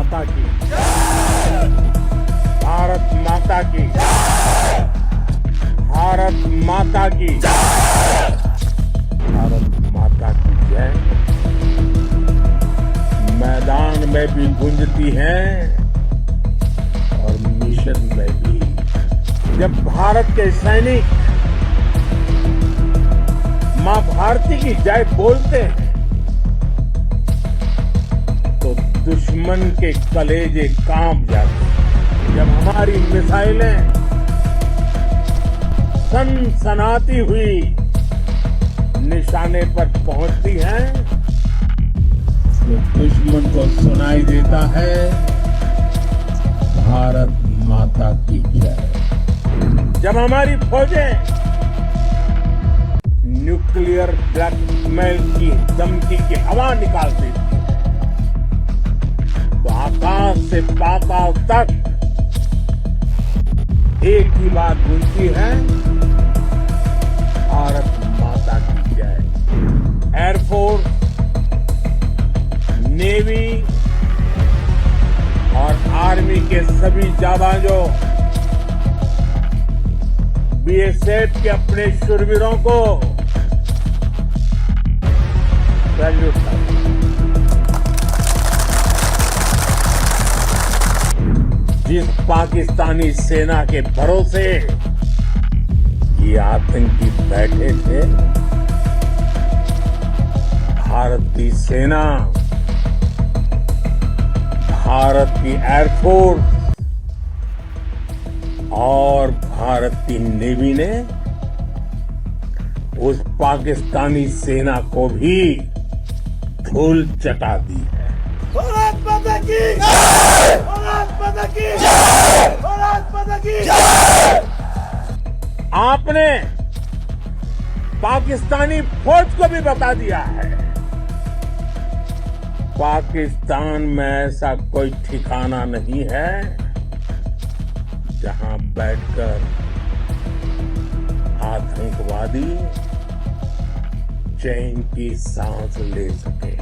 माता की, भारत माता की, भारत माता की, भारत माता की जय। मैदान में भी गूंजती है और मिशन में भी। जब भारत के सैनिक मां भारती की जय बोलते हैं तो दुश्मन के कलेजे कांप जाते हैं। जब हमारी मिसाइलें सनसनाती हुई निशाने पर पहुंचती हैं तो दुश्मन को सुनाई देता है भारत माता की जय। जब हमारी फौजें न्यूक्लियर ब्लैकमेल की धमकी की हवा निकालती थी तो आकाश से पाताल तक एक ही बात गूंजती है, भारत माता की जय। एयरफोर्स, नेवी और आर्मी के सभी जाबाजों, बीएसएफ के अपने शूरवीरों को सैल्यूट करता हूं। जिस पाकिस्तानी सेना के भरोसे ये आतंकी बैठे थे, भारत की सेना, भारत की एयरफोर्स और भारत की नेवी ने उस पाकिस्तानी सेना को भी धूल चटा दी है। भारत माता की जय! भारत माता की जय! भारत माता की जय! आपने पाकिस्तानी फौज को भी बता दिया है, पाकिस्तान में ऐसा कोई ठिकाना नहीं है जहां बैठकर आतंकवादी चैन की सांस ले सके।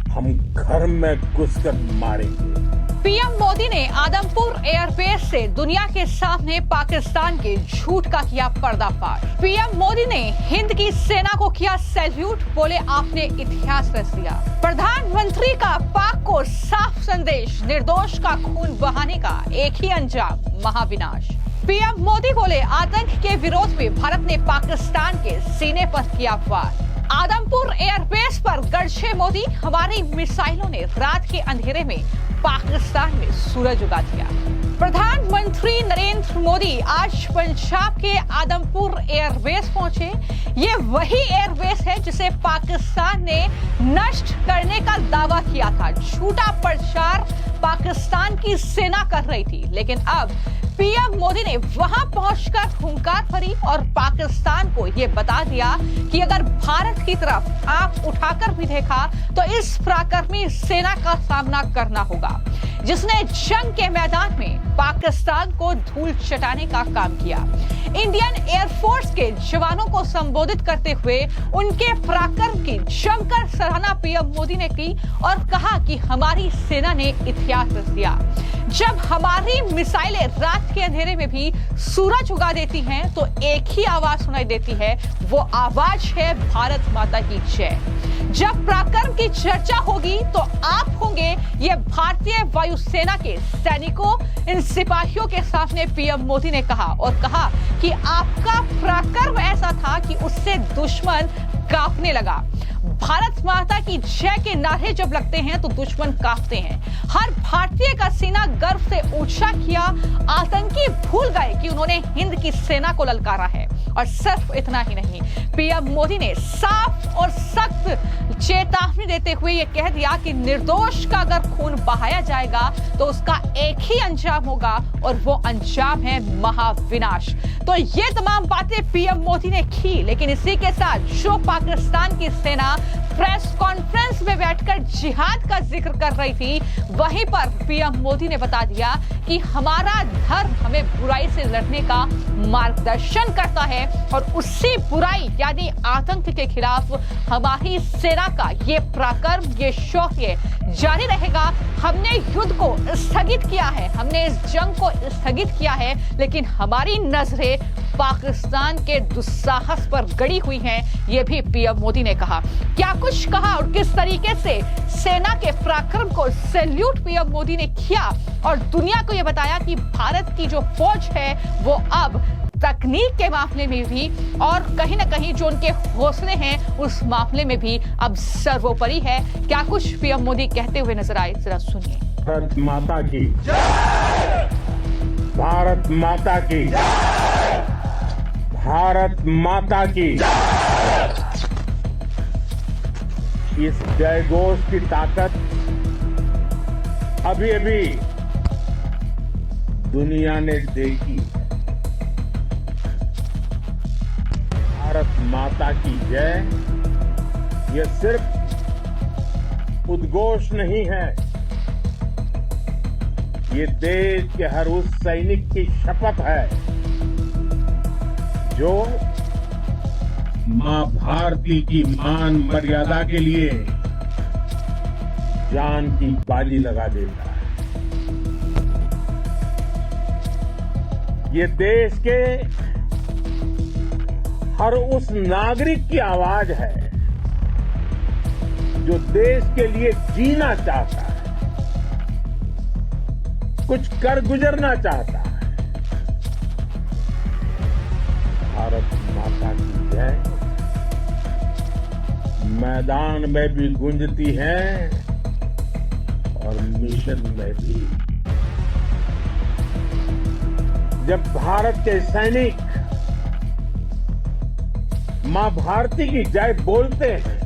हम घर में घुसकर मारेंगे। पीएम मोदी ने आदमपुर एयरबेस से दुनिया के सामने पाकिस्तान के झूठ का किया पर्दाफाश। पीएम मोदी ने हिंद की सेना को किया सैल्यूट, बोले आपने इतिहास रच दिया। प्रधानमंत्री का पाक को साफ संदेश, निर्दोष का खून बहाने का एक ही अंजाम, महाविनाश। पीएम मोदी बोले आतंक के विरोध में भारत ने पाकिस्तान के सीने पर किया वार। आदमपुर एयरबेस पर गरजे मोदी, हमारी मिसाइलों ने रात के अंधेरे में पाकिस्तान में सूरज उगा दिया। प्रधानमंत्री नरेंद्र मोदी आज पंजाब के आदमपुर एयरबेस पहुंचे। ये वही एयरबेस है जिसे पाकिस्तान ने नष्ट करने का दावा किया था। झूठा प्रचार पाकिस्तान की सेना कर रही थी, लेकिन अब पीएम मोदी ने वहां पहुंचकर हुंकार भरी और पाकिस्तान को यह बता दिया कि अगर भारत की तरफ आंख उठाकर भी देखा तो इस पराक्रमी सेना का सामना करना होगा, जिसने जंग के मैदान में पाकिस्तान को धूल चटाने का काम किया। इंडियन एयरफोर्स के जवानों को संबोधित करते हुए उनके पराक्रम की जमकर सराहना पीएम मोदी ने की और कहा कि हमारी सेना ने इतिहास रच दिया। जब हमारी मिसाइलें रात के अंधेरे में भी सूरज उगा देती हैं तो एक ही आवाज सुनाई देती है, वो आवाज है भारत माता की जय। जब पराक्रम की चर्चा होगी तो आप होंगे ये भारतीय वायुसेना के सैनिकों, इन सिपाहियों के सामने पीएम मोदी ने कहा और कहा कि आपका पराक्रम ऐसा था कि उससे दुश्मन कांपने लगा। भारत माता की जय के नारे जब लगते हैं तो दुश्मन कांपते हैं। हर भारतीय का सीना गर्व से ऊंचा किया। आतंकी भूल गए कि उन्होंने हिंद की सेना को ललकारा है। और सिर्फ इतना ही नहीं, पीएम मोदी ने साफ और सख्त चेतावनी देते हुए यह कह दिया कि निर्दोष का अगर खून बहाया जाएगा तो उसका एक ही अंजाम होगा और वो अंजाम है महाविनाश। तो ये तमाम बातें पीएम मोदी ने की, लेकिन इसी के साथ जो पाकिस्तान की सेना प्रेस कॉन्फ्रेंस में बैठकर जिहाद का जिक्र कर रही थी, वहीं पर पीएम मोदी ने बता दिया कि हमारा धर्म हमें बुराई से लड़ने का मार्गदर्शन करता है और उसी बुराई यानी आतंक के खिलाफ हमारी सेना का ये पराक्रम, ये शौर्य जारी रहेगा। हमने युद्ध को स्थगित किया है, हमने इस जंग को स्थगित किया है, लेकिन हमारी नजरें पाकिस्तान के दुस्साहस पर गड़ी हुई हैं, ये भी पीएम मोदी ने कहा। क्या कुछ कहा और किस तरीके से सेना के पराक्रम को सैल्यूट पीएम मोदी ने किया और दुनिया को यह बताया कि भारत की जो फौज है वो अब तकनीक के मामले में भी और कहीं ना कहीं जो उनके हौसले हैं उस मामले में भी अब सर्वोपरि है। क्या कुछ पीएम मोदी कहते हुए नजर आए, जरा सुनिए। भारत माता की भारत माता की भारत माता की। इस जयघोष की ताकत अभी अभी दुनिया ने देखी। भारत माता की जय ये सिर्फ उद्घोष नहीं है, ये देश के हर उस सैनिक की शपथ है जो मां भारती की मान मर्यादा के लिए जान की बाजी लगा देता है। ये देश के हर उस नागरिक की आवाज है जो देश के लिए जीना चाहता है, कुछ कर गुजरना चाहता है। भारत माता की जय मैदान में भी गूंजती है और मिशन में भी। जब भारत के सैनिक मां भारती की जय बोलते हैं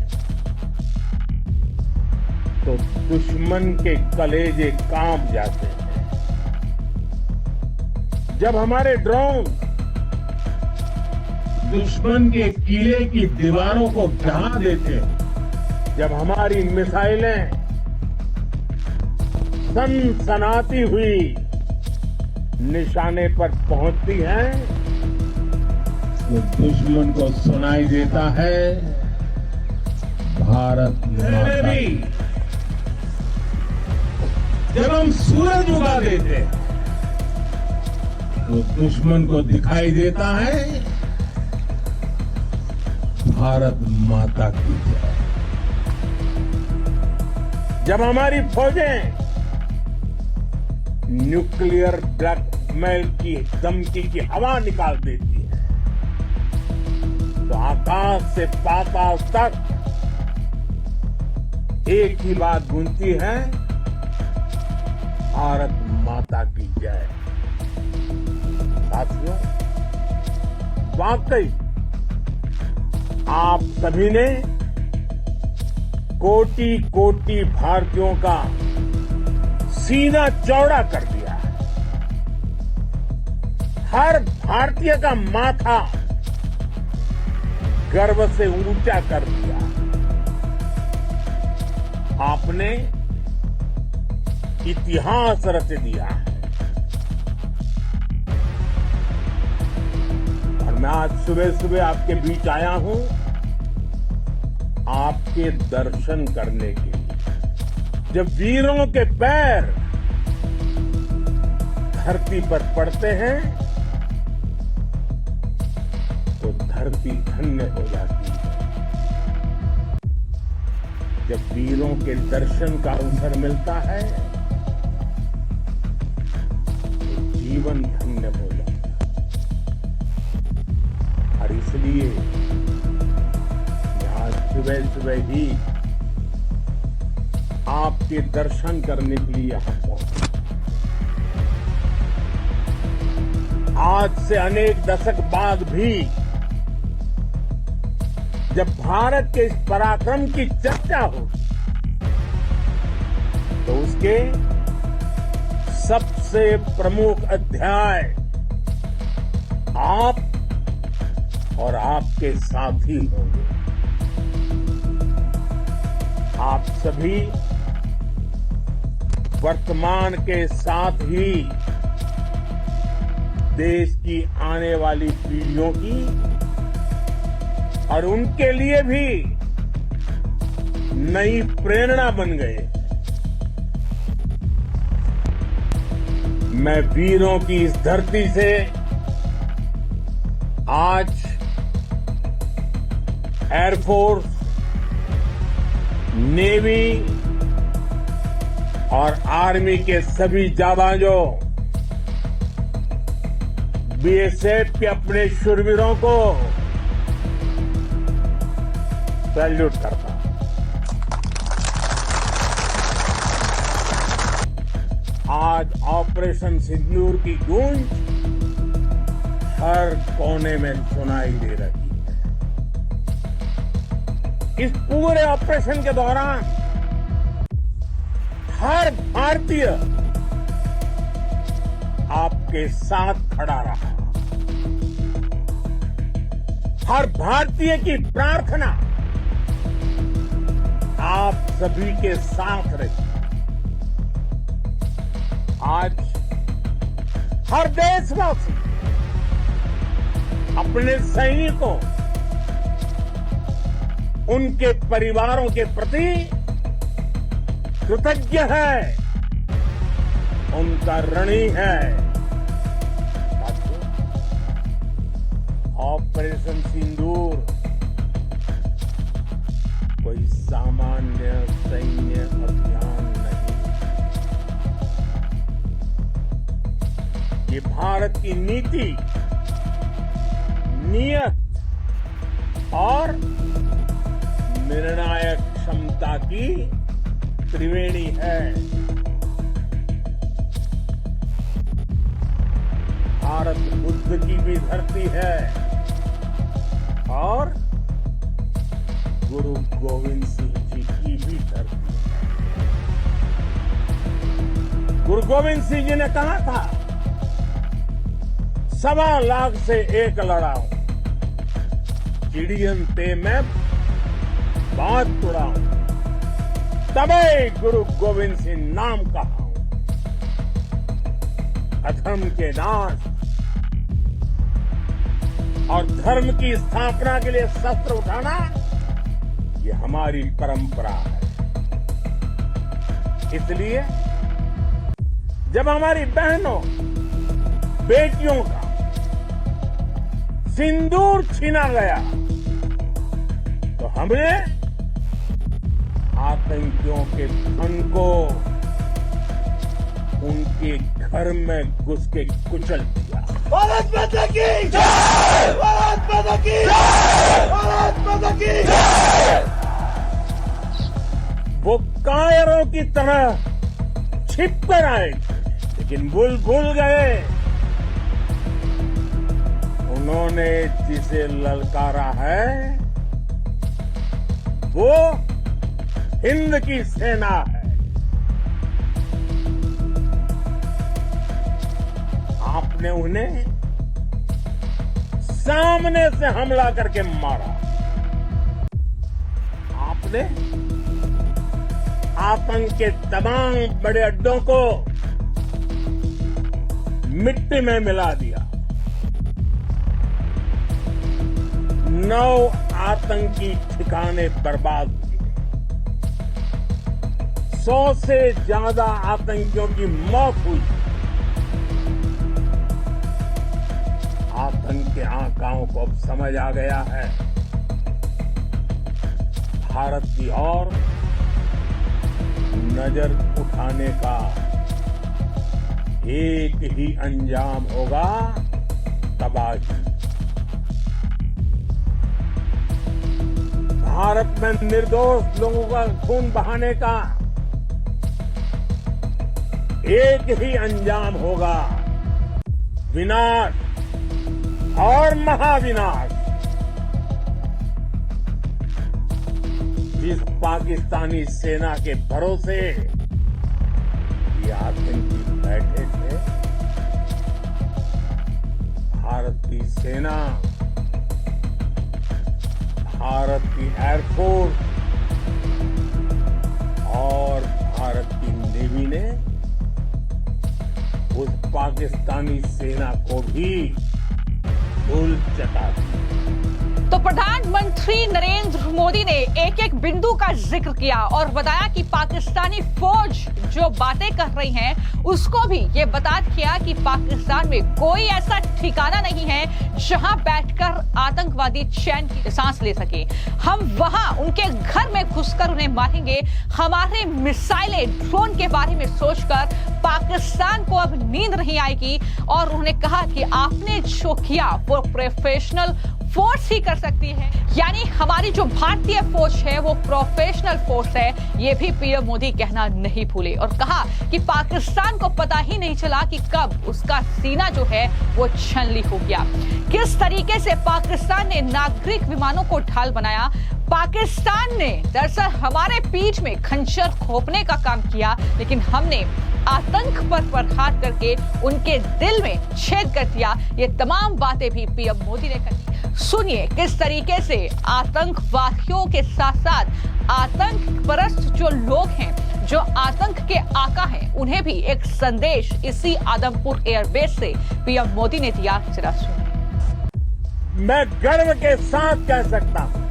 तो दुश्मन के कलेजे कांप जाते हैं। जब हमारे ड्रोन दुश्मन के किले की दीवारों को ढहा देते हैं, जब हमारी मिसाइलें सनसनाती हुई निशाने पर पहुंचती हैं तो दुश्मन को सुनाई देता है भारत माता की। जब हम सूरज उगा देते हैं तो दुश्मन को दिखाई देता है भारत माता की जय। जब हमारी फौजें न्यूक्लियर ब्लैकमेल की धमकी की हवा निकाल देती है तो आकाश से पाताल तक एक ही बात गूंजती है, भारत माता की जय। साथियों, वाकई आप सभी ने कोटि कोटि भारतीयों का सीना चौड़ा कर दिया। हर भारतीय का माथा गर्व से ऊंचा कर दिया। आपने इतिहास रच दिया है। और मैं आज सुबह सुबह आपके बीच आया हूं आपके दर्शन करने के लिए। जब वीरों के पैर धरती पर पड़ते हैं तो धरती धन्य हो जाती है। जब वीरों के दर्शन का अवसर मिलता है तो जीवन धन्य हो जाता है। और इसलिए आज सुबह सुबह ही आपके दर्शन करने के लिए यहां पहुंचे। आज से अनेक दशक बाद भी जब भारत के इस पराक्रम की चर्चा हो तो उसके सबसे प्रमुख अध्याय आप और आपके साथी होंगे। आप सभी वर्तमान के साथ ही देश की आने वाली पीढ़ियों की और उनके लिए भी नई प्रेरणा बन गए। मैं वीरों की इस धरती से आज एयरफोर्स, नेवी और आर्मी के सभी जाबाजों, बीएसएफ के अपने शूरवीरों को सैल्यूट करता हूं। आज ऑपरेशन सिंदूर की गूंज हर कोने में सुनाई दे रही है। इस पूरे ऑपरेशन के दौरान हर भारतीय आपके साथ खड़ा रहा। हर भारतीय की प्रार्थना आप सभी के साथ रही। आज हर देशवासी अपने सैनिकों, उनके परिवारों के प्रति कृतज्ञ है, उनका ऋणी है। ऑपरेशन सिंदूर कोई सामान्य सैन्य अभियान नहीं, ये भारत की नीति, नियत और निर्णायक क्षमता की त्रिवेणी है। भारत बुद्ध की भी धरती है और गुरु गोविंद सिंह जी की भी धरती है। गुरु गोविंद सिंह जी ने कहा था, 1.25 लाख से एक लड़ाऊं, चिड़ियन ते मैं बात तुड़ाऊं, तबे गुरु गोविंद सिंह नाम कहा। अधर्म के नाश और धर्म की स्थापना के लिए शस्त्र उठाना, ये हमारी परंपरा है। इसलिए जब हमारी बहनों, बेटियों का सिंदूर छीना गया, तो हमने आतंकियों के धन को उनके घर में घुस के कुचल दिया। भारत माता की जय! भारत माता की जय! भारत माता की जय! वो कायरों की तरह छिप कर आए, लेकिन भूल गए उन्होंने जिसे ललकारा है वो हिंद की सेना है। आपने उन्हें सामने से हमला करके मारा। आपने आतंक के तमाम बड़े अड्डों को मिट्टी में मिला दिया। 9 आतंकी ठिकाने बर्बाद किए। 100 से ज्यादा आतंकियों की मौत हुई। आतंक के आकाओं को अब समझ आ गया है, भारत की ओर नजर उठाने का एक ही अंजाम होगा, तबाही। भारत में निर्दोष लोगों का खून बहाने का एक ही अंजाम होगा, विनाश और महाविनाश। जिस पाकिस्तानी सेना के भरोसे ये आतंकी बैठे थे, भारत की सेना, भारत की एयरफोर्स और भारत की नेवी ने उस पाकिस्तानी सेना को भी धूल चटा दी। तो प्रधानमंत्री नरेंद्र मोदी ने एक एक बिंदु का जिक्र किया और बताया कि पाकिस्तानी फौज जो बातें कर रही है उसको भी ये बता दिया कि पाकिस्तान में कोई ऐसा ठिकाना नहीं है जहां बैठकर आतंकवादी चैन की सांस ले सके। हम वहां उनके घर में घुसकर उन्हें मारेंगे। हमारे मिसाइलें ड्रोन के बारे में सोचकर पाकिस्तान को अब नींद नहीं आएगी। और उन्होंने कहा कि आपने जो किया वो प्रोफेशनल फोर्स ही कर सकती है, यानी हमारी जो भारतीय फौज है वो प्रोफेशनल फोर्स है। ये भी पीएम मोदी कहना नहीं भूले और कहा कि पाकिस्तान को पता ही नहीं चला कि कब उसका सीना जो है वो छलनी हो गया। किस तरीके से पाकिस्तान ने नागरिक विमानों को ढाल बनाया। पाकिस्तान ने दरअसल हमारे पीठ में खंजर खोपने का काम किया, लेकिन हमने आतंक पर प्रहार करके उनके दिल में छेद कर दिया। ये तमाम बातें भी पीएम मोदी ने कही। सुनिए किस तरीके से आतंकवादियों के साथ साथ आतंक परस्त जो लोग हैं, जो आतंक के आका हैं, उन्हें भी एक संदेश इसी आदमपुर एयरबेस से पीएम मोदी ने दिया। जरा सुनिए। मैं गर्व के साथ कह सकता हूं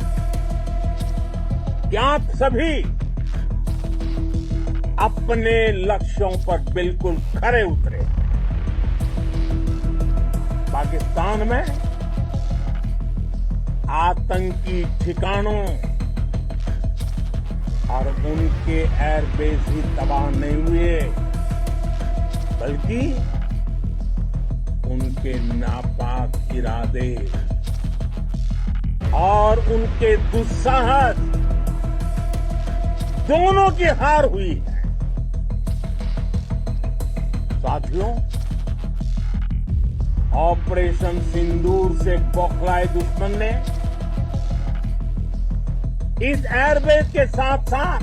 कि आप सभी अपने लक्ष्यों पर बिल्कुल खरे उतरे। पाकिस्तान में आतंकी ठिकानों और उनके एयरबेस ही तबाह नहीं हुए, बल्कि उनके नापाक इरादे और उनके दुस्साहस दोनों की हार हुई है। साथियों, ऑपरेशन सिंदूर से बौखलाए दुश्मन ने इस एयरबेस के साथ साथ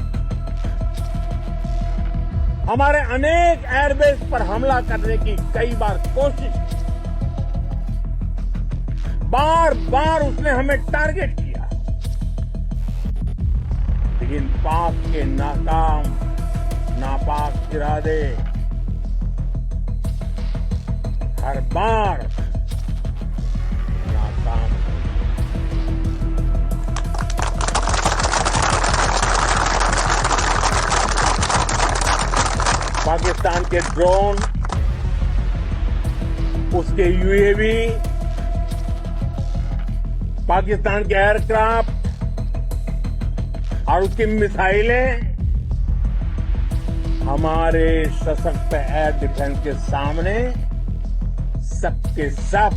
हमारे अनेक एयरबेस पर हमला करने की कई बार कोशिश की। बार बार उसने हमें टारगेट किया, लेकिन पाक के नापाक इरादे हर बार नाकाम। पाकिस्तान के ड्रोन, उसके यूएवी, पाकिस्तान के एयरक्राफ्ट और उसकी मिसाइलें हमारे सशक्त एयर डिफेंस के सामने सबके सब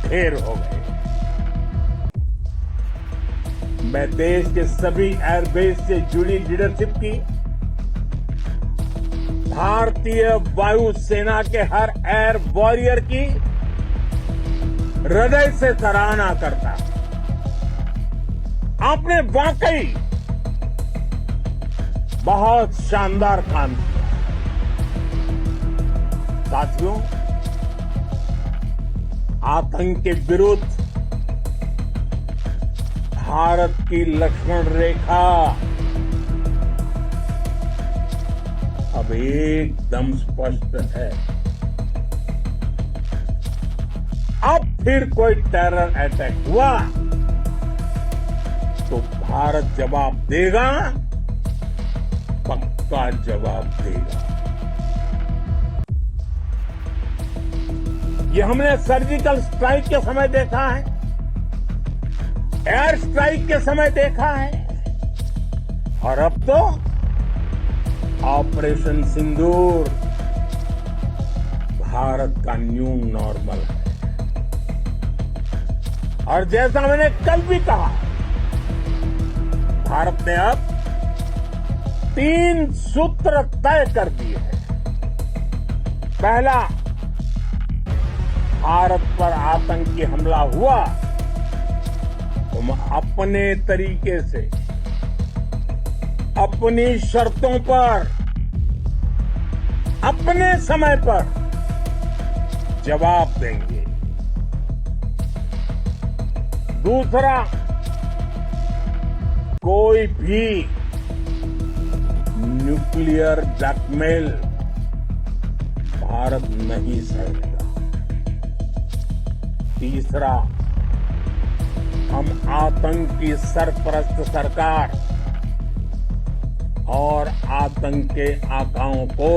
ढेर हो गए। मैं देश के सभी एयरबेस से जुड़ी लीडरशिप की, भारतीय वायु सेना के हर एयर वॉरियर की हृदय से सराहना करता। आपने वाकई बहुत शानदार काम किया। साथियों, आतंक के विरुद्ध भारत की लक्ष्मण रेखा अब एकदम स्पष्ट है। अब फिर कोई टेरर अटैक हुआ तो भारत जवाब देगा, पक्का जवाब देगा। ये हमने सर्जिकल स्ट्राइक के समय देखा है, एयर स्ट्राइक के समय देखा है, और अब तो ऑपरेशन सिंदूर भारत का न्यू नॉर्मल है। और जैसा मैंने कल भी कहा, भारत ने अब 3 सूत्र तय कर दिए हैं। पहला, भारत पर आतंकी हमला हुआ तो हम अपने तरीके से, अपनी शर्तों पर, अपने समय पर जवाब देंगे। दूसरा, कोई भी न्यूक्लियर ब्लैकमेल भारत नहीं सहेगा। तीसरा, हम आतंक की सरपरस्त सरकार और आतंक के आकाओं को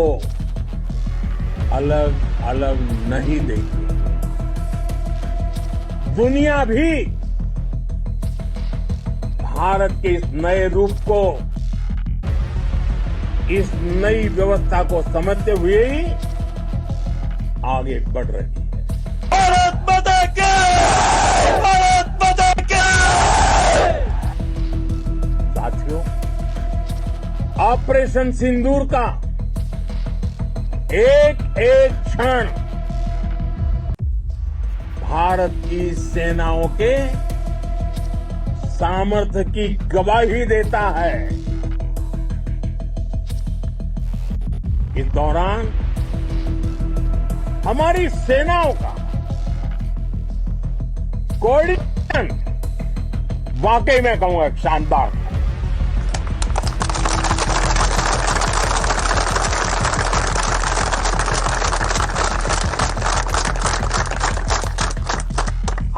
अलग अलग नहीं देगी। दुनिया भी भारत के इस नए रूप को, इस नई व्यवस्था को समझते हुए ही आगे बढ़ रही है। भारत माता की! भारत माता की! साथियों, ऑपरेशन सिंदूर का एक एक क्षण भारत की सेनाओं के सामर्थ्य की गवाही देता है। इस दौरान हमारी सेनाओं का कोऑर्डिनेशन वाकई में कहूंगा शानदार था।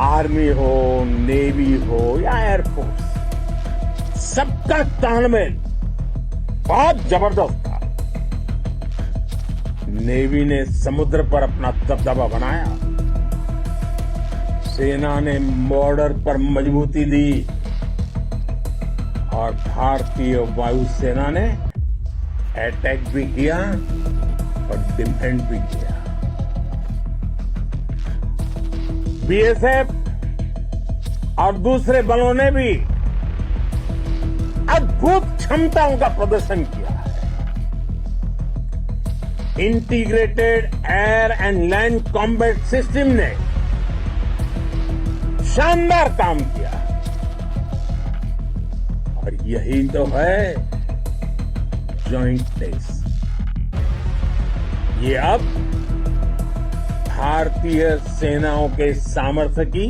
आर्मी हो, नेवी हो या एयरफोर्स, सबका तालमेल बहुत जबरदस्त था। नेवी ने समुद्र पर अपना दबदबा बनाया, सेना ने बॉर्डर पर मजबूती दी और भारतीय वायुसेना ने अटैक भी किया और डिफेंड भी किया। बीएसएफ और दूसरे बलों ने भी अद्भुत क्षमताओं का प्रदर्शन किया है। Integrated air and land combat system ने शानदार काम किया और यही तो है जॉइंटनेस। ये अब भारतीय सेनाओं के सामर्थ्य की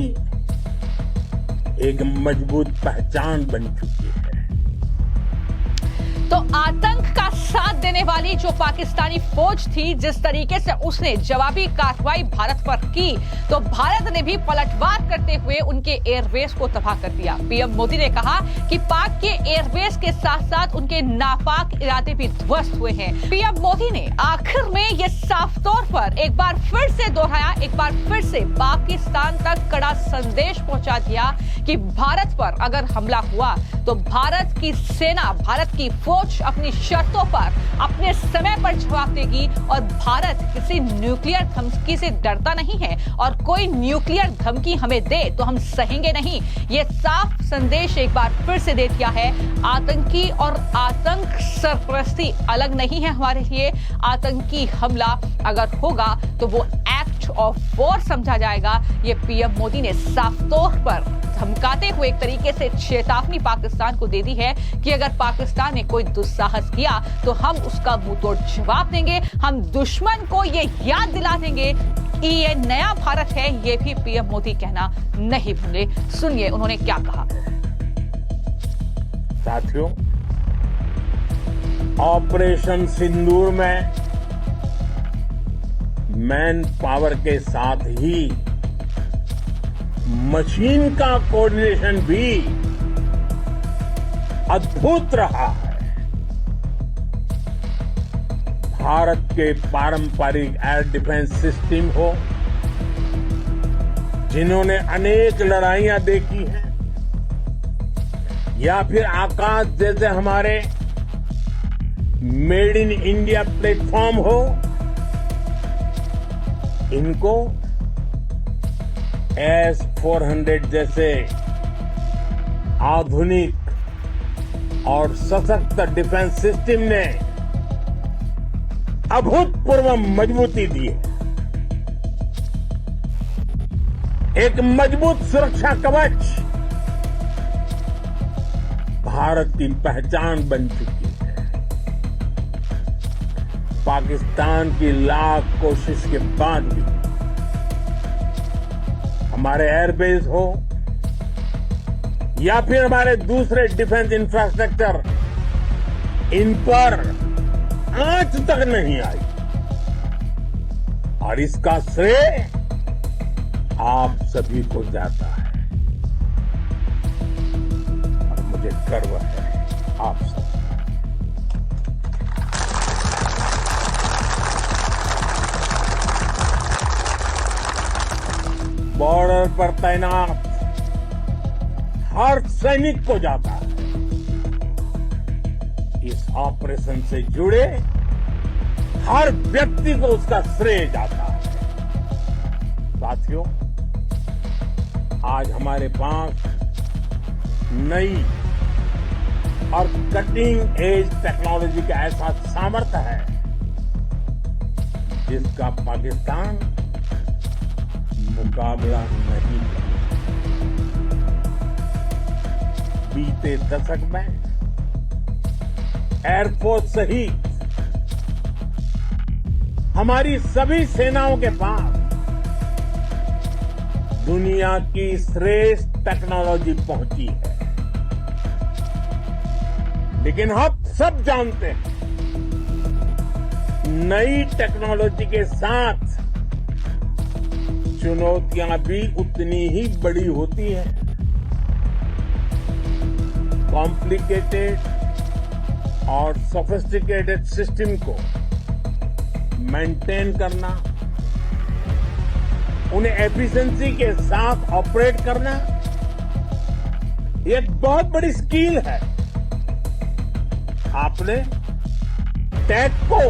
एक मजबूत पहचान बन चुकी है। तो आतंक का साथ देने वाली जो पाकिस्तानी फौज थी, जिस तरीके से उसने जवाबी कार्रवाई भारत पर की, तो भारत ने भी पलटवार करते हुए उनके एयरबेस को तबाह कर दिया। पीएम मोदी ने कहा कि पाक के एयरबेस के साथ साथ उनके नापाक इरादे भी ध्वस्त हुए हैं। पीएम मोदी ने आखिर में ये साफ तौर पर एक बार फिर से दोहराया, एक बार फिर से पाकिस्तान तक कड़ा संदेश पहुंचा दिया कि भारत पर अगर हमला हुआ तो भारत की सेना, भारत की फौज अपनी शर्तों पर अपने समय पर जवाब देगी और भारत किसी न्यूक्लियर धमकी से डरता नहीं है और कोई न्यूक्लियर धमकी हमें दे तो हम सहेंगे नहीं। ये साफ संदेश एक बार फिर से दे दिया है। आतंकी और आतंक सरपरस्ती अलग नहीं है हमारे लिए। आतंकी हमला अगर होगा तो वो एक्ट ऑफ वॉर समझा जाएगा। ये पीएम मोदी ने साफ तौर पर धमकाते हुए एक तरीके से चेतावनी पाकिस्तान को दे दी है कि अगर पाकिस्तान ने कोई दुस्साहस किया तो हम उसका मुंहतोड़ जवाब देंगे। हम दुश्मन को ये याद दिला देंगे कि ये नया भारत है। ये भी पीएम मोदी कहना नहीं भूले। सुनिए उन्होंने क्या कहा। साथियों, ऑपरेशन सिंदूर में मैन पावर के साथ ही मशीन का कोऑर्डिनेशन भी अद्भुत रहा है। भारत के पारंपरिक एयर डिफेंस सिस्टम हो, जिन्होंने अनेक लड़ाइयां देखी हैं, या फिर आकाश जैसे हमारे मेड इन इंडिया प्लेटफॉर्म हो, इनको S-400 जैसे आधुनिक और सशक्त डिफेंस सिस्टम ने अभूतपूर्व मजबूती दी है। एक मजबूत सुरक्षा कवच भारत की पहचान बन चुकी है। पाकिस्तान की लाख कोशिश के बाद भी हमारे एयरबेस हो या फिर हमारे दूसरे डिफेंस इंफ्रास्ट्रक्चर, इन पर आंच तक नहीं आई और इसका श्रेय आप सभी को जाता है और मुझे गर्व है आप सब। बॉर्डर पर तैनात हर सैनिक को जाता है। इस ऑपरेशन से जुड़े हर व्यक्ति को उसका श्रेय जाता है। साथियों, आज हमारे पास नई और कटिंग एज टेक्नोलॉजी का ऐसा सामर्थ्य है जिसका पाकिस्तान मुकाबला नहीं कर। बीते दशक में एयरफोर्स सहित हमारी सभी सेनाओं के पास दुनिया की श्रेष्ठ टेक्नोलॉजी पहुंची है। लेकिन हम सब जानते हैं नई टेक्नोलॉजी के साथ चुनौतियां भी उतनी ही बड़ी होती हैं। कॉम्प्लिकेटेड और सोफिस्टिकेटेड सिस्टम को मेंटेन करना, उन्हें एफिशिएंसी के साथ ऑपरेट करना एक बहुत बड़ी स्किल है। आपने टेक को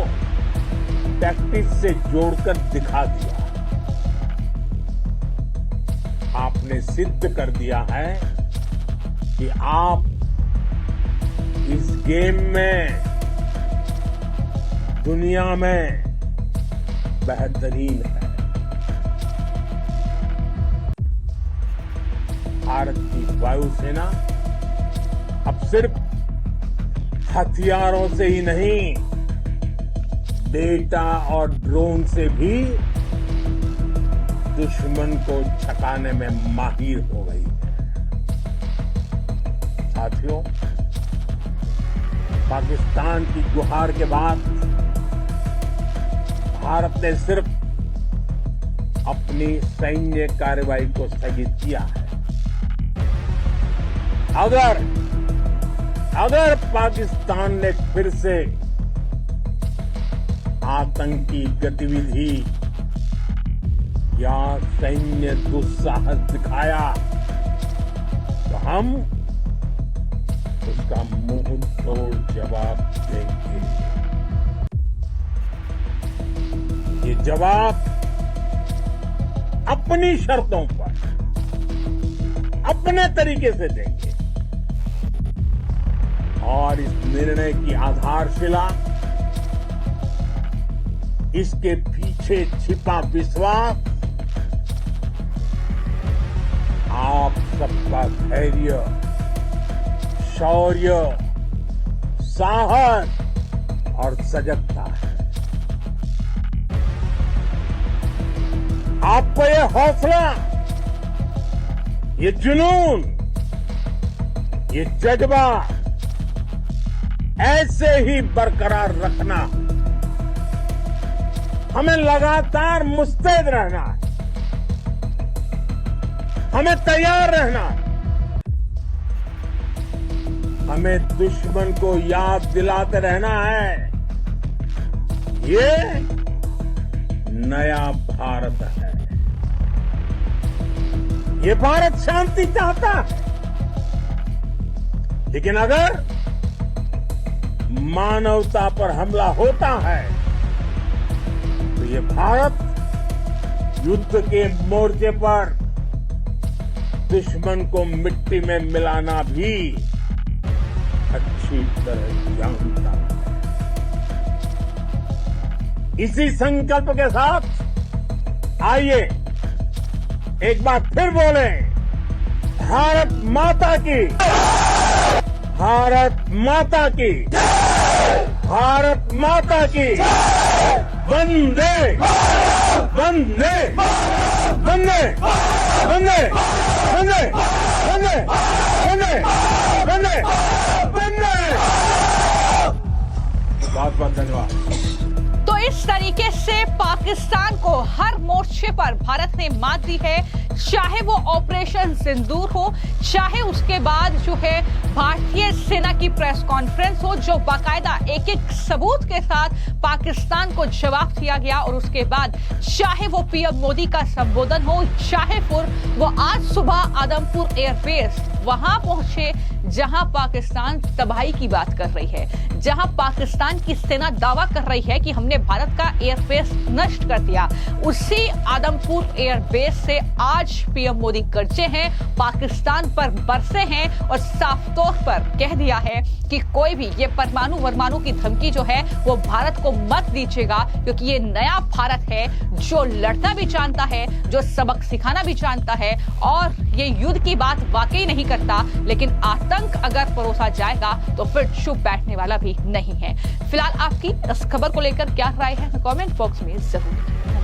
टैक्टिक्स से जोड़कर दिखा दिया। आपने सिद्ध कर दिया है कि आप इस गेम में दुनिया में बेहतरीन है। भारत की वायुसेना अब सिर्फ हथियारों से ही नहीं, डेटा और ड्रोन से भी दुश्मन को छकाने में माहिर हो गई है। साथियों, पाकिस्तान की गुहार के बाद भारत ने सिर्फ अपनी सैन्य कार्रवाई को स्थगित किया है। अगर पाकिस्तान ने फिर से आतंकी गतिविधि या सैन्य दुस्साहस दिखाया तो हम उसका मुंह तोड़ जवाब देंगे। ये जवाब अपनी शर्तों पर, अपने तरीके से देंगे और इस निर्णय की आधारशिला इसके पीछे छिपा विश्वास आप सबका धैर्य, शौर्य, साहस और सजगता है। आपको ये हौसला, ये जुनून, ये जज्बा ऐसे ही बरकरार रखना, हमें लगातार मुस्तैद रहना है, हमें तैयार रहना है। हमें दुश्मन को याद दिलाते रहना है, ये नया भारत है। ये भारत शांति चाहता है, लेकिन अगर मानवता पर हमला होता है तो ये भारत युद्ध के मोर्चे पर दुश्मन को मिट्टी में मिलाना भी अच्छी तरह जानता है। इसी संकल्प के साथ आइए एक बार फिर बोले, भारत माता की, भारत माता की, भारत माता की, वंदे वंदे वंदे वंदे वंदे वंदे वंदे वंदे वंदे। बहुत बहुत धन्यवाद। तो इस तरीके से पाकिस्तान को हर मोर्चे पर भारत ने मात दी है, चाहे वो ऑपरेशन सिंदूर हो, चाहे उसके बाद जो है भारतीय सेना की प्रेस कॉन्फ्रेंस हो, जो बाकायदा एक एक सबूत के साथ पाकिस्तान को जवाब दिया गया, और उसके बाद चाहे वो पीएम मोदी का संबोधन हो, चाहे फिर वो आज सुबह आदमपुर एयरबेस वहां पहुंचे जहां पाकिस्तान तबाही की बात कर रही है, जहां पाकिस्तान की सेना दावा कर रही है कि हमने भारत का एयरबेस नष्ट कर दिया। उसी आदमपुर एयरबेस से आज पीएम मोदी गरजे हैं, पाकिस्तान पर बरसे हैं और साफ तौर पर कह दिया है कि कोई भी ये परमाणु की धमकी जो है वो भारत को मत दीजिएगा, क्योंकि ये नया भारत है जो लड़ना भी जानता है, जो सबक सिखाना भी जानता है, और ये युद्ध की बात वाकई नहीं करता, लेकिन आतंक अगर परोसा जाएगा तो फिर चुप बैठने वाला भी नहीं है। फिलहाल आपकी इस खबर को लेकर क्या राय है, कमेंट बॉक्स में जरूर